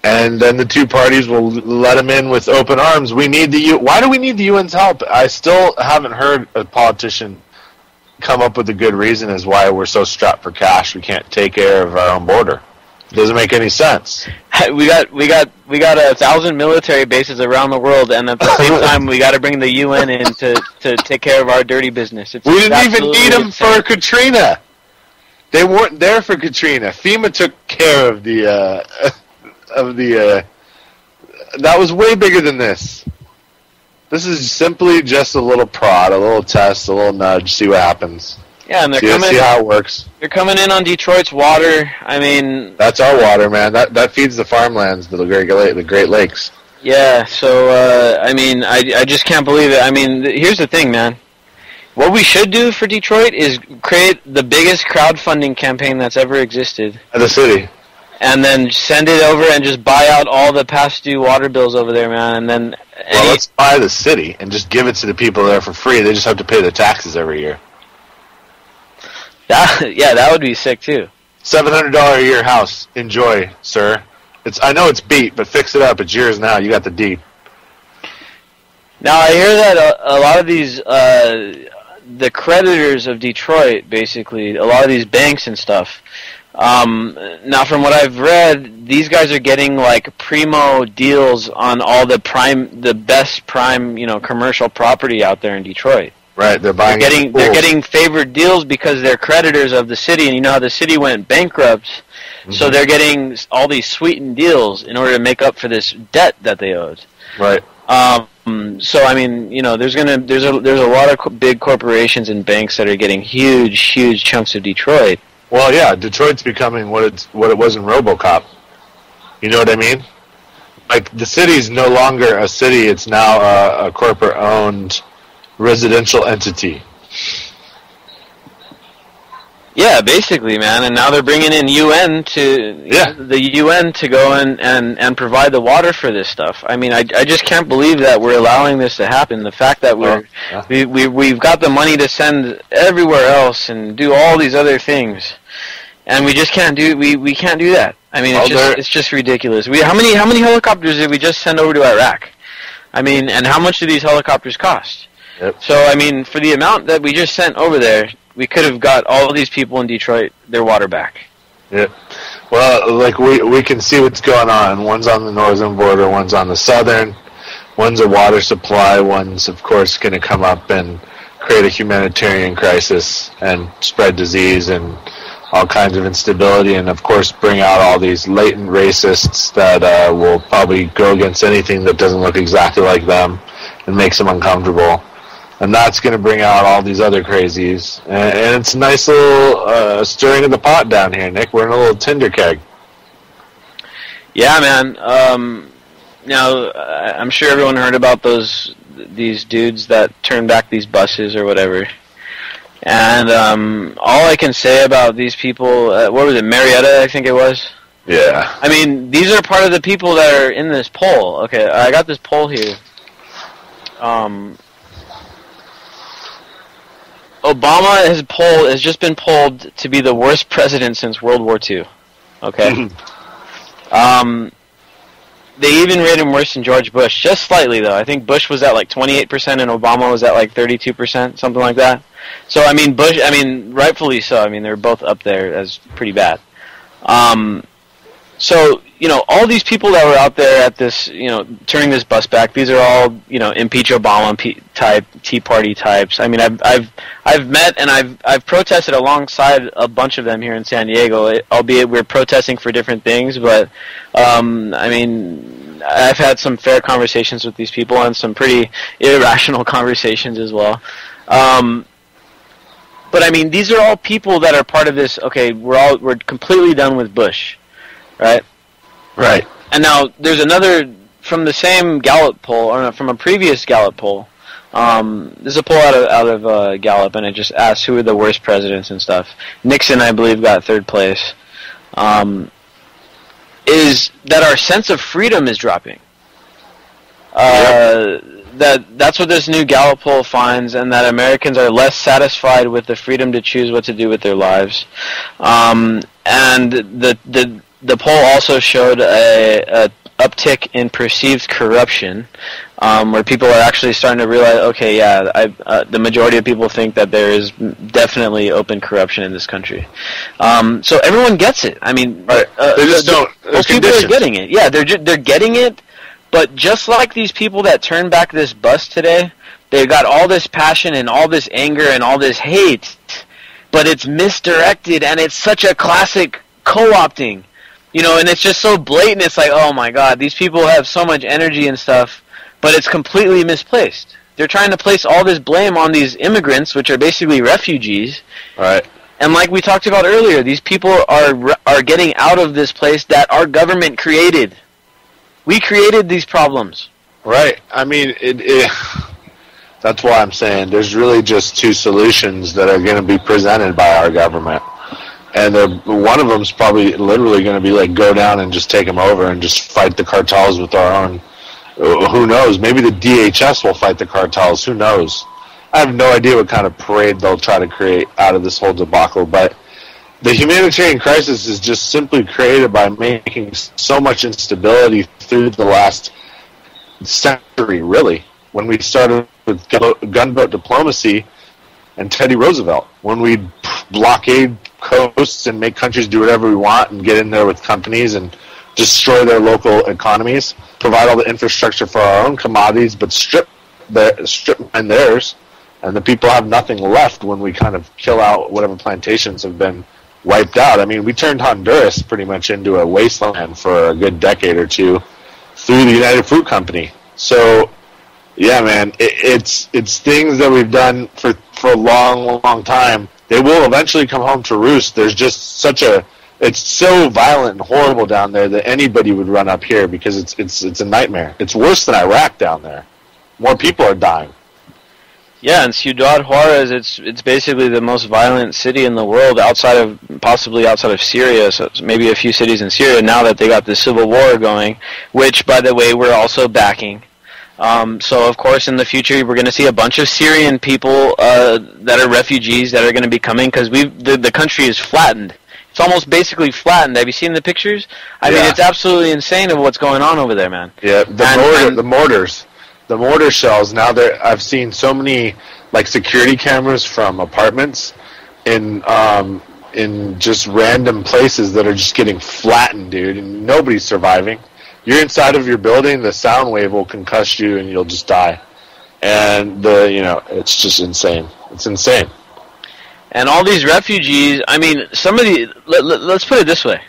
and then the two parties will let them in with open arms. We need Why do we need the UN's help? I still haven't heard a politician come up with a good reason as why we're so strapped for cash we can't take care of our own border. It doesn't make any sense. We got 1,000 military bases around the world, and at the same time, we got to bring the UN in to take care of our dirty business. We didn't even need them for Katrina. They weren't there for Katrina. FEMA took care of the. That was way bigger than this. This is simply just a little prod, a little test, a little nudge. See what happens. Yeah, and see how it works. They're coming in on Detroit's water. I mean, that's our water, man. That feeds the farmlands, the Great Lakes. Yeah. So I mean, I just can't believe it. I mean, here's the thing, man. What we should do for Detroit is create the biggest crowdfunding campaign that's ever existed. At the city. And then send it over and just buy out all the past due water bills over there, man. And then let's buy the city and just give it to the people there for free. They just have to pay the taxes every year. That would be sick too. $700 a year house. Enjoy, sir. I know it's beat, but fix it up. It's yours now. You got the deed. Now I hear that a lot of these the creditors of Detroit, basically, a lot of these banks and stuff. Now, from what I've read, these guys are getting like primo deals on all the best prime, commercial property out there in Detroit. Right, they're getting favored deals because they're creditors of the city, and you know how the city went bankrupt, so they're getting all these sweetened deals in order to make up for this debt that they owed. Right. So I mean, there's a lot of big corporations and banks that are getting huge chunks of Detroit. Well, yeah, Detroit's becoming what it was in RoboCop. You know what I mean? Like, the city's no longer a city; it's now a corporate-owned residential entity. Yeah, basically, man. And now they're bringing in the UN to go and provide the water for this stuff. I mean, I just can't believe that we're allowing this to happen. The fact that we've got the money to send everywhere else and do all these other things, and we just can't do we can't do that. I mean, it's just ridiculous. How many helicopters did we just send over to Iraq? I mean, and how much do these helicopters cost? Yep. So I mean, for the amount that we just sent over there, we could have got all of these people in Detroit their water back. Yeah. Well, like, we can see what's going on. One's on the northern border, one's on the southern. One's a water supply, one's, of course, going to come up and create a humanitarian crisis and spread disease and all kinds of instability, and, of course, bring out all these latent racists that will probably go against anything that doesn't look exactly like them and makes them uncomfortable. And that's going to bring out all these other crazies. And it's a nice little stirring of the pot down here, Nick. We're in a little tinder keg. Yeah, man. Now, I'm sure everyone heard about these dudes that turned back these buses or whatever. And all I can say about these people, what was it, Marietta, I think it was? Yeah. I mean, these are part of the people that are in this poll. Okay, I got this poll here. Obama has just been polled to be the worst president since World War II. Okay? They even rated him worse than George Bush, just slightly though. I think Bush was at like 28% and Obama was at like 32%, something like that. So I mean, rightfully so. I mean, they're both up there as pretty bad. So, all these people that were out there at this, turning this bus back, these are all, impeach Obama type, Tea Party types. I mean, I've met and I've protested alongside a bunch of them here in San Diego, albeit we're protesting for different things, but, I mean, I've had some fair conversations with these people and some pretty irrational conversations as well. But I mean, these are all people that are part of this, okay, we're completely done with Bush. Right? Right. And now there's another from the same Gallup poll, or no, from a previous Gallup poll. There's a poll out of Gallup, and it just asked who are the worst presidents and stuff. Nixon, I believe, got third place. Is that our sense of freedom is dropping? That's what this new Gallup poll finds, and that Americans are less satisfied with the freedom to choose what to do with their lives. And the poll also showed a uptick in perceived corruption, where people are actually starting to realize, okay, yeah, the majority of people think that there is definitely open corruption in this country. So everyone gets it. I mean, right. They just don't. Most people are getting it. Yeah, they're getting it. But just like these people that turned back this bus today, they got all this passion and all this anger and all this hate, but it's misdirected, and it's such a classic co-opting. And it's just so blatant. It's like, oh my God, these people have so much energy and stuff, but it's completely misplaced. They're trying to place all this blame on these immigrants, which are basically refugees. Right. And like we talked about earlier, these people are getting out of this place that our government created. We created these problems. Right. I mean, that's why I'm saying there's really just two solutions that are going to be presented by our government. And one of them is probably literally going to be like, go down and just take them over and just fight the cartels with our own. Who knows? Maybe the DHS will fight the cartels. Who knows? I have no idea what kind of parade they'll try to create out of this whole debacle. But the humanitarian crisis is just simply created by making so much instability through the last century, really. When we started with gunboat diplomacy and Teddy Roosevelt, when we blockade coasts and make countries do whatever we want and get in there with companies and destroy their local economies, provide all the infrastructure for our own commodities, but strip mine theirs, and the people have nothing left when we kind of kill out whatever plantations have been wiped out. I mean, we turned Honduras pretty much into a wasteland for a good decade or two through the United Fruit Company. So, Yeah, man. It's things that we've done for a long, long time. They will eventually come home to roost. There's just it's so violent and horrible down there that anybody would run up here because it's a nightmare. It's worse than Iraq down there. More people are dying. Yeah, and Ciudad Juarez, it's basically the most violent city in the world possibly outside of Syria, so it's maybe a few cities in Syria now that they got the civil war going, which, by the way, we're also backing. So, of course, in the future, we're going to see a bunch of Syrian people that are refugees that are going to be coming because the country is flattened. It's almost basically flattened. Have you seen the pictures? I mean, it's absolutely insane of what's going on over there, man. Yeah, the mortars. The mortar shells, now I've seen so many like security cameras from apartments in just random places that are just getting flattened, dude, and nobody's surviving. You're inside of your building, the sound wave will concuss you and you'll just die. And it's just insane. It's insane. And all these refugees, I mean, let's put it this way.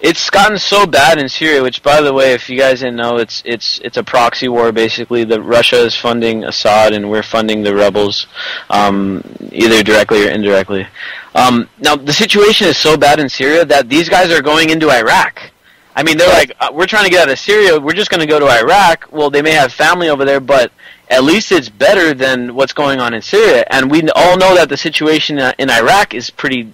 It's gotten so bad in Syria, which, by the way, if you guys didn't know, it's a proxy war, basically. Russia is funding Assad, and we're funding the rebels, either directly or indirectly. Now, the situation is so bad in Syria that these guys are going into Iraq. I mean, they're like, we're trying to get out of Syria, we're just going to go to Iraq. Well, they may have family over there, but at least it's better than what's going on in Syria. And we all know that the situation in Iraq is very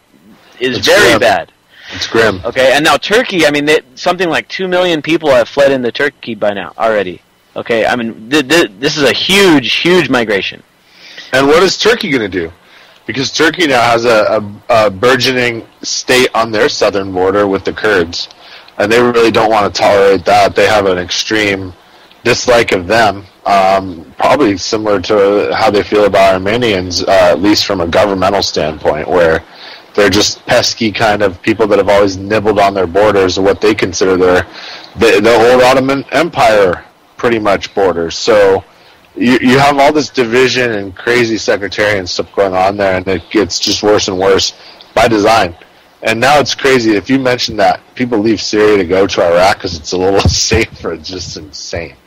bad. It's grim. Okay, and now Turkey, I mean, something like 2 million people have fled into Turkey by now already. Okay, I mean, this is a huge, huge migration. And what is Turkey going to do? Because Turkey now has a burgeoning state on their southern border with the Kurds, and they really don't want to tolerate that. They have an extreme dislike of them, probably similar to how they feel about Armenians, at least from a governmental standpoint, where they're just pesky kind of people that have always nibbled on their borders of what they consider the old Ottoman Empire, pretty much, borders. So you have all this division and crazy sectarian stuff going on there, and it gets just worse and worse by design. And now it's crazy. If you mention that, people leave Syria to go to Iraq because it's a little safer. It's just insane.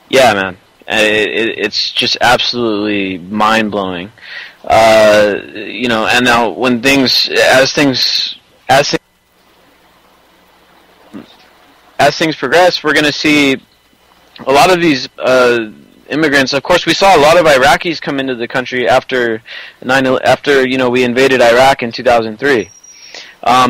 Yeah, man. It's just absolutely mind-blowing. And now when as things progress, we're going to see a lot of these immigrants. Of course, we saw a lot of Iraqis come into the country after we invaded Iraq in 2003.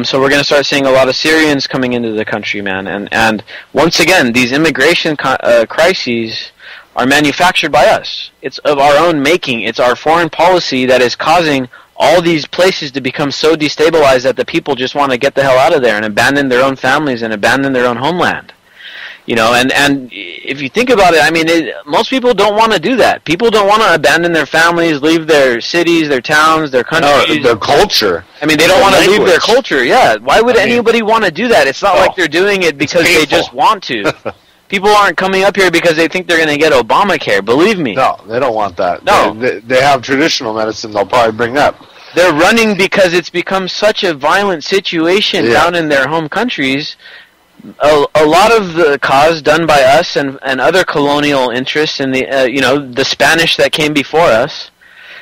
So we're going to start seeing a lot of Syrians coming into the country, man. And once again, these immigration crises are manufactured by us. It's of our own making. It's our foreign policy that is causing all these places to become so destabilized that the people just want to get the hell out of there and abandon their own families and abandon their own homeland. And if you think about it, I mean, most people don't want to do that. People don't want to abandon their families, leave their cities, their towns, their countries. No, their culture. I mean, they don't want to leave their culture, yeah. Why would anybody want to do that? It's not like they're doing it because they just want to. People aren't coming up here because they think they're going to get Obamacare, believe me. No, they don't want that. No. They have traditional medicine they'll probably bring up. They're running because it's become such a violent situation down in their home countries. A lot of the cause done by us and other colonial interests in the Spanish that came before us,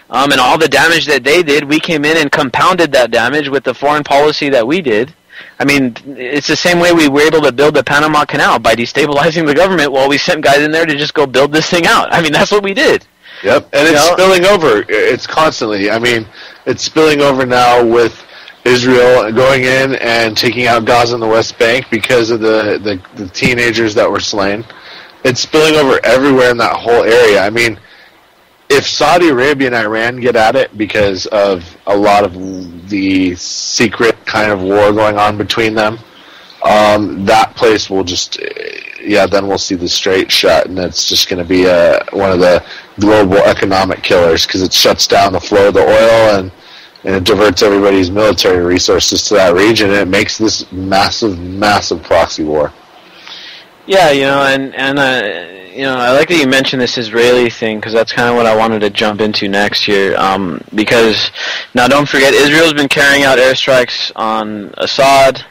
and all the damage that they did, we came in and compounded that damage with the foreign policy that we did. I mean, it's the same way we were able to build the Panama Canal, by destabilizing the government while we sent guys in there to just go build this thing out. I mean, that's what we did. Yep, and it's spilling over. It's constantly. I mean, it's spilling over now with Israel going in and taking out Gaza and the West Bank because of the teenagers that were slain. It's spilling over everywhere in that whole area. I mean, if Saudi Arabia and Iran get at it because of a lot of the secret kind of war going on between them, that place will just, then we'll see the strait shut, and it's just going to be one of the global economic killers because it shuts down the flow of the oil and it diverts everybody's military resources to that region, and it makes this massive, massive proxy war. Yeah, I like that you mentioned this Israeli thing because that's kind of what I wanted to jump into next here. Because now, don't forget, Israel's been carrying out airstrikes on Assad.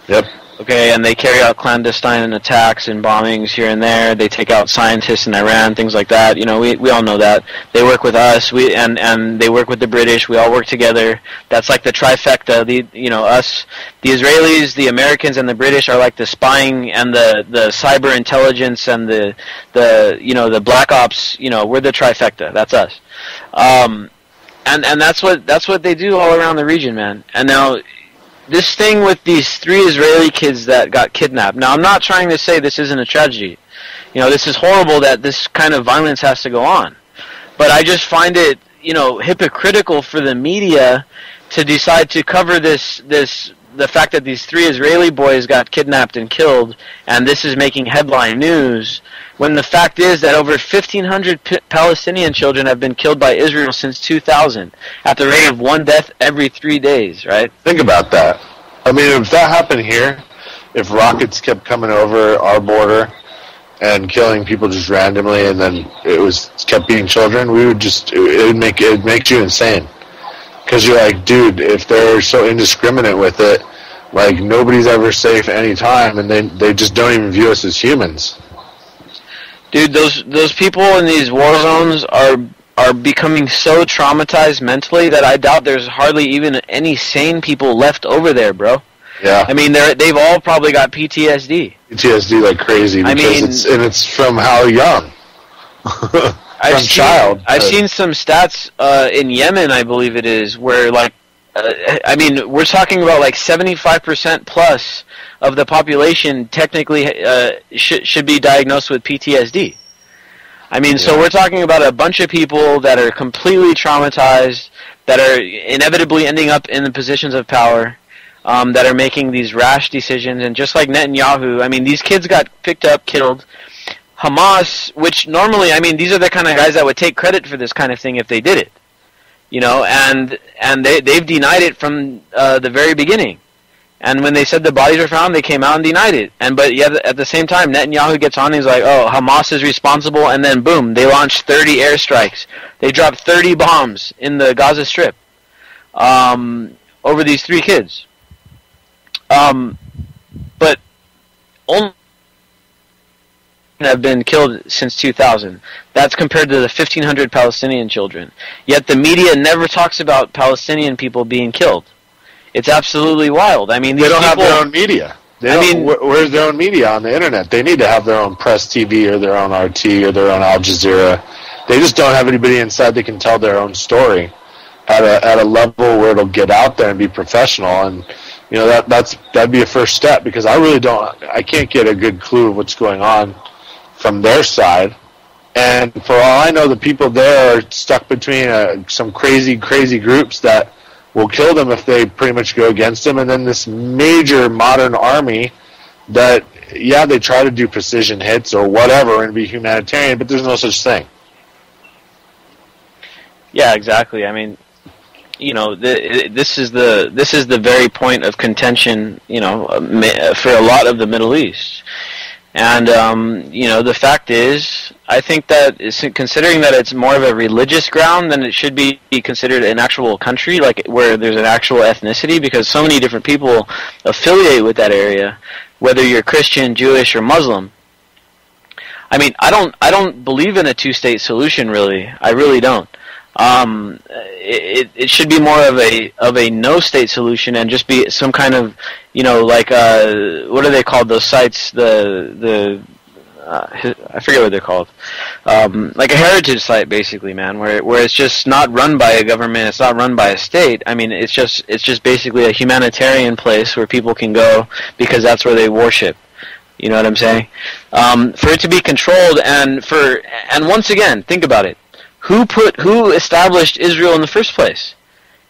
Yep. Okay, and they carry out clandestine attacks and bombings here and there. They take out scientists in Iran, things like that. You know, we all know that. They work with us, and they work with the British. We all work together. That's like the trifecta. Us, the Israelis, the Americans, and the British are like the spying and the cyber intelligence and the black ops. You know, we're the trifecta. That's us. And that's what they do all around the region, man. And now, this thing with these 3 Israeli kids that got kidnapped. Now, I'm not trying to say this isn't a tragedy. You know, this is horrible that this kind of violence has to go on. But I just find it, hypocritical for the media to decide to cover the fact that these 3 Israeli boys got kidnapped and killed, and this is making headline news, when the fact is that over 1,500 Palestinian children have been killed by Israel since 2000, at the rate of 1 death every 3 days, right? Think about that. I mean, if that happened here, if rockets kept coming over our border and killing people just randomly, and then it kept being children, it'd make you insane. Because you're like, dude, if they're so indiscriminate with it, like, nobody's ever safe any time, and they just don't even view us as humans. Dude, those people in these war zones are becoming so traumatized mentally that I doubt there's hardly even any sane people left over there, bro. Yeah. I mean, they've all probably got PTSD. PTSD like crazy, because it's from how young. I've seen some stats in Yemen, I believe it is, where we're talking about like 75% plus of the population technically should be diagnosed with PTSD. I mean, So we're talking about a bunch of people that are completely traumatized, that are inevitably ending up in the positions of power, that are making these rash decisions, and just like Netanyahu, I mean, these kids got picked up, killed. Hamas, which normally, I mean, these are the kind of guys that would take credit for this kind of thing if they did it, and they've denied it from the very beginning. And when they said the bodies were found, they came out and denied it. But yet, at the same time, Netanyahu gets on and he's like, oh, Hamas is responsible, and then boom, they launched 30 airstrikes. They dropped 30 bombs in the Gaza Strip over these 3 kids. But only have been killed since 2000. That's compared to the 1,500 Palestinian children. Yet the media never talks about Palestinian people being killed. It's absolutely wild. I mean, they don't have their own media. Where's their own media on the internet? They need to have their own press TV or their own RT or their own Al Jazeera. They just don't have anybody inside that can tell their own story at a level where it'll get out there and be professional. And that'd be a first step, because I can't get a good clue of what's going on from their side. And for all I know, the people there are stuck between some crazy groups that will kill them if they pretty much go against them, and then this major modern army that, they try to do precision hits or whatever and be humanitarian, but there's no such thing. Yeah, exactly. I mean, this is the very point of contention, for a lot of the Middle East. And, the fact is, I think that considering that it's more of a religious ground than it should be considered an actual country, like where there's an actual ethnicity, because so many different people affiliate with that area, whether you're Christian, Jewish, or Muslim. I mean, I don't believe in a two-state solution, really. I really don't. It should be more of a no-state solution, and just be some kind of, what are they called, those sites, I forget what they're called, like a heritage site, basically, man, where it's just not run by a government, it's not run by a state. I mean, it's just basically a humanitarian place where people can go because that's where they worship. You know what I'm saying? For it to be controlled, and once again, think about it. Who established Israel in the first place?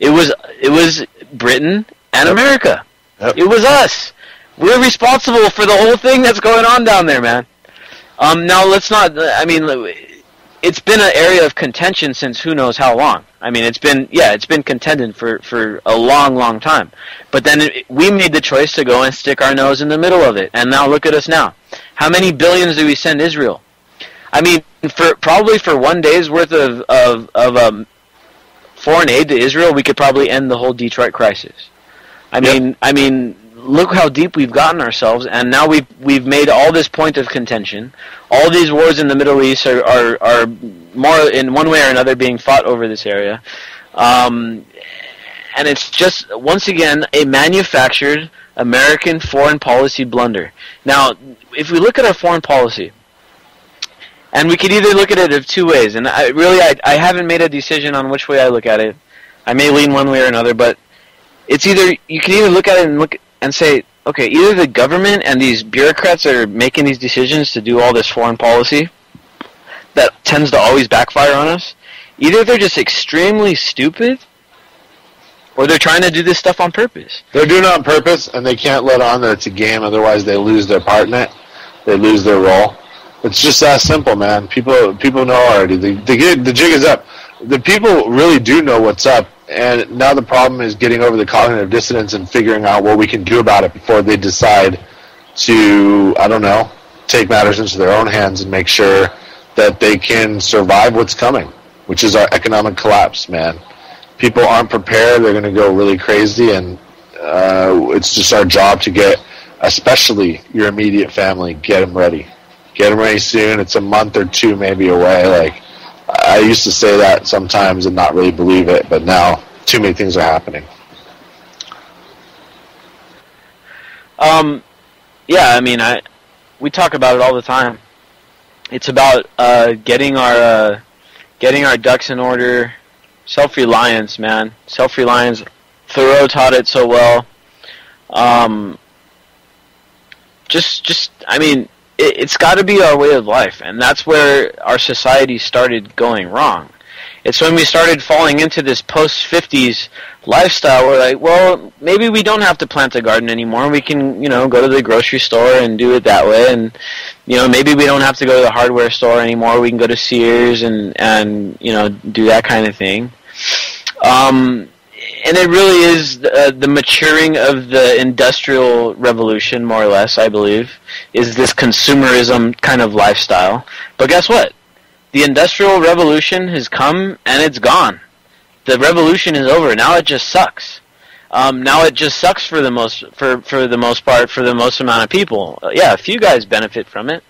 It was Britain and America. Yep. It was us. We're responsible for the whole thing that's going on down there, man. Now let's not. I mean, it's been an area of contention since who knows how long. I mean, it's been contended for a long time. But then we made the choice to go and stick our nose in the middle of it, and now look at us now. How many billions do we send Israel? I mean, probably for 1 day's worth of foreign aid to Israel, we could probably end the whole Detroit crisis. I mean, look how deep we've gotten ourselves, and now we've made all this point of contention. All these wars in the Middle East are more in one way or another being fought over this area. And it's just, once again, a manufactured American foreign policy blunder. Now, if we look at our foreign policy, and we could either look at it of two ways, and I haven't made a decision on which way I look at it. I may lean one way or another, but it's either, you can either look at it and say, okay, either the government and these bureaucrats are making these decisions to do all this foreign policy that tends to always backfire on us. Either they're just extremely stupid, or they're trying to do this stuff on purpose. They're doing it on purpose, and they can't let on that it's a game, otherwise they lose their part in it. They lose their role. It's just that simple, man. People know already. The jig is up. The people really do know what's up, and now the problem is getting over the cognitive dissonance and figuring out what we can do about it before they decide to, I don't know, take matters into their own hands and make sure that they can survive what's coming, which is our economic collapse, man. People aren't prepared. They're going to go really crazy, and it's just our job to get, especially your immediate family, get them ready. Get them ready soon. It's a month or two maybe away. Like, I used to say that sometimes and not really believe it, but now too many things are happening. Yeah, I mean, we talk about it all the time. It's about getting our ducks in order. Self-reliance, man. Self-reliance. Thoreau taught it so well. I mean, it's got to be our way of life, and that's where our society started going wrong. It's when we started falling into this post-50s lifestyle. We're like, well, maybe we don't have to plant a garden anymore. We can, go to the grocery store and do it that way. And, maybe we don't have to go to the hardware store anymore. We can go to Sears and do that kind of thing. And it really is the maturing of the Industrial Revolution, more or less, I believe, is this consumerism kind of lifestyle. But guess what? The Industrial Revolution has come and it's gone. The revolution is over. Now it just sucks. Now it just sucks for the most part, for the most amount of people. Yeah, a few guys benefit from it.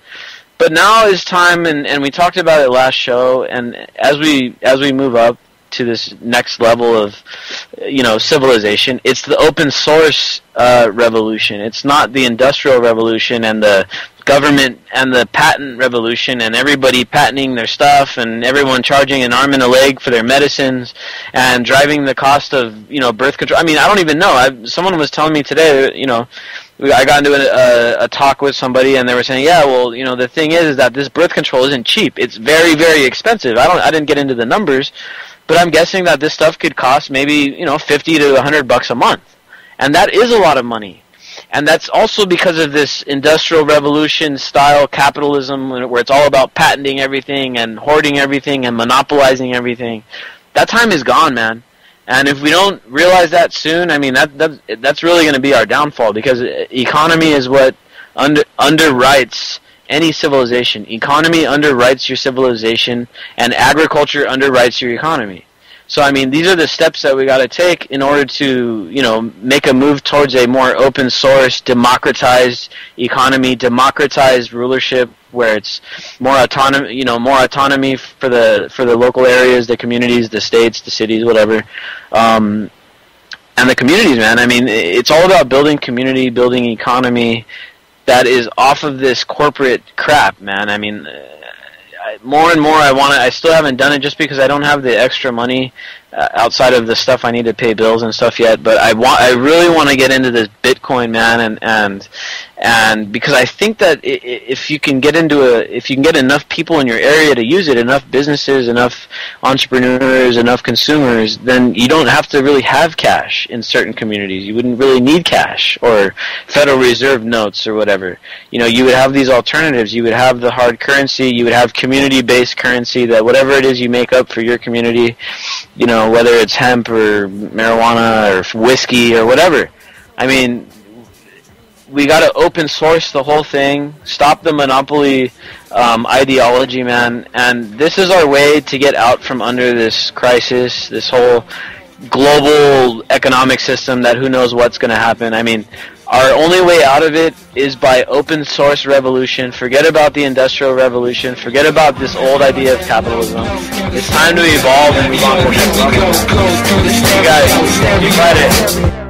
But now is time, and we talked about it last show, and as we move up to this next level of, civilization, it's the open source revolution. It's not the Industrial Revolution and the government and the patent revolution and everybody patenting their stuff and everyone charging an arm and a leg for their medicines and driving the cost of, birth control. I mean, I don't even know. Someone was telling me today, I got into a talk with somebody and they were saying, yeah, well, the thing is that this birth control isn't cheap. It's very, very expensive. I didn't get into the numbers, but I'm guessing that this stuff could cost maybe, $50 to $100 a month. And that is a lot of money. And that's also because of this Industrial Revolution style capitalism where it's all about patenting everything and hoarding everything and monopolizing everything. That time is gone, man. And if we don't realize that soon, I mean, that's really going to be our downfall, because economy is what underwrites any civilization. Economy underwrites your civilization, and agriculture underwrites your economy. So, I mean, these are the steps that we got to take in order to, make a move towards a more open source, democratized economy, democratized rulership, where it's more autonomy for the local areas, the communities, the states, the cities, whatever. And the communities, man. I mean, it's all about building community, building economy that is off of this corporate crap, man. I mean, more and more I still haven't done it just because I don't have the extra money outside of the stuff I need to pay bills and stuff yet, but I really want to get into this Bitcoin, man, and because I think that if you can get enough people in your area to use it, enough businesses, enough entrepreneurs, enough consumers, then you don't have to really have cash in certain communities. You wouldn't really need cash or Federal Reserve notes or whatever. You would have these alternatives. You would have the hard currency. You would have community-based currency that whatever it is you make up for your community, whether it's hemp or marijuana or whiskey or whatever. I mean, we got to open source the whole thing, stop the monopoly ideology, man, and this is our way to get out from under this crisis, this whole global economic system that who knows what's going to happen. I mean, Our only way out of it is by open source revolution. Forget about the industrial revolution. Forget about this old idea of capitalism. It's time to evolve and move on to the next level. You guys, you got it.